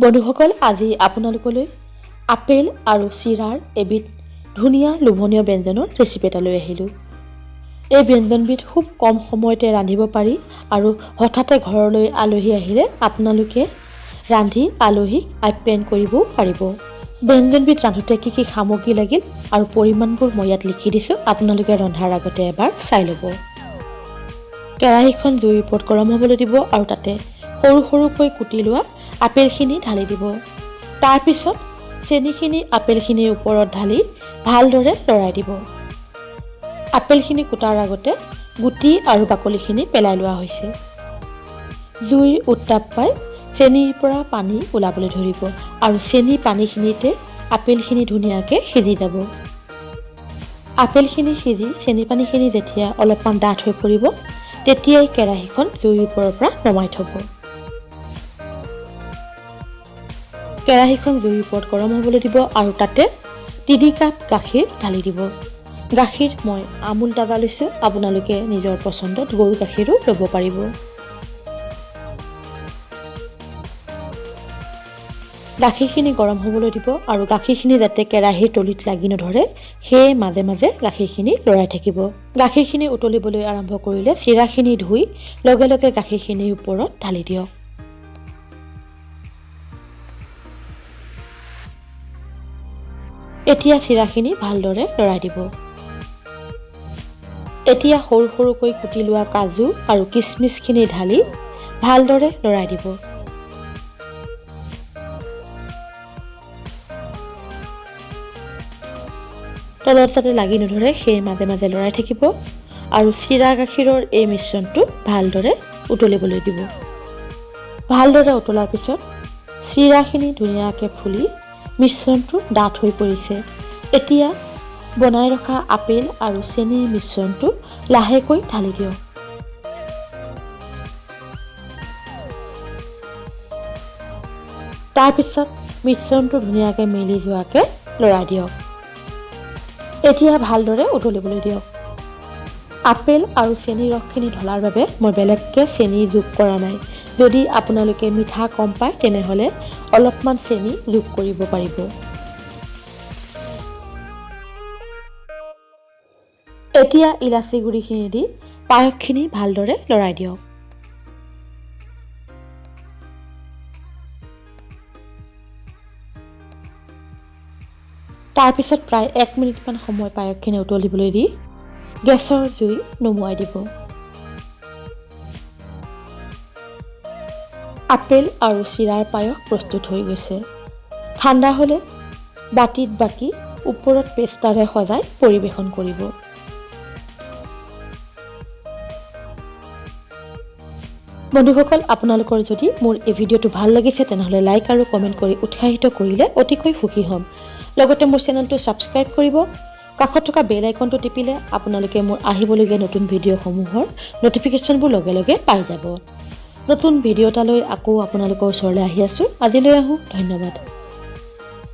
বন্ধুসকল, আজি আপোনালোকলৈ আপেল আৰু চিৰাৰ এবিধ ধুনীয়া লোভনীয় ব্যঞ্জনৰ ৰেচিপি এটা লৈ আহিলোঁ। এই ব্যঞ্জনবিধ খুব কম সময়তে ৰান্ধিব পাৰি আৰু হঠাতে ঘৰলৈ আলহী আহিলে আপোনালোকে ৰান্ধি আলহীক আপ্যায়ন কৰিবও পাৰিব। ব্যঞ্জনবিধ ৰান্ধোতে কি কি সামগ্ৰী লাগিল আৰু পৰিমাণবোৰ মই ইয়াত লিখি দিছোঁ, আপোনালোকে ৰন্ধাৰ আগতে এবাৰ চাই ল'ব। কেৰাহীখন জুইৰ ওপৰত গৰম হ'বলৈ দিব আৰু তাতে সৰু সৰুকৈ কুটি লোৱা আপেলখিনি ঢালি দিব। তাৰপিছত চেনিখিনি আপেলখিনিৰ ওপৰত ঢালি ভালদৰে লৰাই দিব। আপেলখিনি কুটাৰ আগতে গুটি আৰু বাকলিখিনি পেলাই লোৱা হৈছে। জুইৰ উত্তাপ পাই চেনিৰ পৰা পানী ওলাবলৈ ধৰিব আৰু চেনি পানীখিনিতে আপেলখিনি ধুনীয়াকৈ সিজি যাব। আপেলখিনি সিজি চেনি পানীখিনি যেতিয়া অলপমান ডাঠ হৈ পৰিব, তেতিয়াই কেৰাহীখন জুইৰ ওপৰৰ পৰা নমাই থ'ব। কেৰাহীখন জুইৰ ওপৰত গৰম হ'বলৈ দিব আৰু তাতে 3 কাপ গাখীৰ ঢালি দিব। গাখীৰ মই আমুল তাজা লৈছোঁ, আপোনালোকে নিজৰ পচন্দত গৰু গাখীৰো ল'ব পাৰিব। গাখীৰখিনি গৰম হ'বলৈ দিব আৰু গাখীৰখিনি যাতে কেৰাহীৰ তলিত লাগি নধৰে, সেয়ে মাজে মাজে গাখীৰখিনি লৰাই থাকিব। গাখীৰখিনি উতলিবলৈ আৰম্ভ কৰিলে চিৰাখিনি ধুই লগে লগে গাখীৰখিনিৰ ওপৰত ঢালি দিয়ক। এতিয়া চিৰাখিনি ভালদৰে লৰাই দিব। এতিয়া সৰু সৰুকৈ কুটি লোৱা কাজু আৰু কিচমিচখিনি ঢালি ভালদৰে লৰাই দিব। তলত যাতে লাগি নধৰে সেয়ে মাজে মাজে লৰাই থাকিব আৰু চিৰা গাখীৰৰ এই মিশ্ৰণটো ভালদৰে উতলিবলৈ দিব। ভালদৰে উতলাৰ পিছত চিৰাখিনি ধুনীয়াকৈ ফুলি মিশ্ৰণটো ডাঠ হৈ পৰিছে। এতিয়া বনাই ৰখা আপেল আৰু চেনিৰ মিশ্ৰণটো লাহেকৈ ঢালি দিয়ক। তাৰপিছত মিশ্ৰণটো ধুনীয়াকৈ মিলি যোৱাকৈ লৰাই দিয়ক। এতিয়া ভালদৰে উতলিবলৈ দিয়ক। আপেল আৰু চেনিৰ ৰসখিনি ঢলাৰ বাবে মই বেলেগকৈ চেনি যোগ কৰা নাই। যদি আপোনালোকে মিঠা কম পায় তেনেহ'লে অলপমান চেনি যোগ কৰিব পাৰিব। এতিয়া ইলাচি গুড়িখিনি দি পায়সখিনি ভালদৰে লৰাই দিয়ক। তাৰপিছত প্ৰায় 1 মিনিটমান সময় পায়সখিনি উতলিবলৈ দি গেছৰ জুই নুমুৱাই দিব। আপেল আৰু চিৰাৰ পায়স প্ৰস্তুত হৈ গৈছে। ঠাণ্ডা হ'লে বাটিত বাকি ওপৰত পেষ্টাৰে সজাই পৰিৱেশন কৰিব। বন্ধুসকল, আপোনালোকৰ যদি মোৰ এই ভিডিঅ'টো ভাল লাগিছে তেনেহ'লে লাইক আৰু কমেণ্ট কৰি উৎসাহিত কৰিলে অতিকৈ সুখী হ'ম। লগতে মোৰ চেনেলটো ছাবস্ক্ৰাইব কৰিব। কাষত থকা বেল আইকনটো টিপিলে আপোনালোকে মোৰ আহিবলগীয়া নতুন ভিডিঅ'সমূহৰ ন'টিফিকেশ্যনবোৰ লগে লগে পাই যাব। নতুন ভিডিঅ' এটালৈ আকৌ আপোনালোকৰ ওচৰলৈ আহি আছোঁ। আজিলৈ আহোঁ, ধন্যবাদ।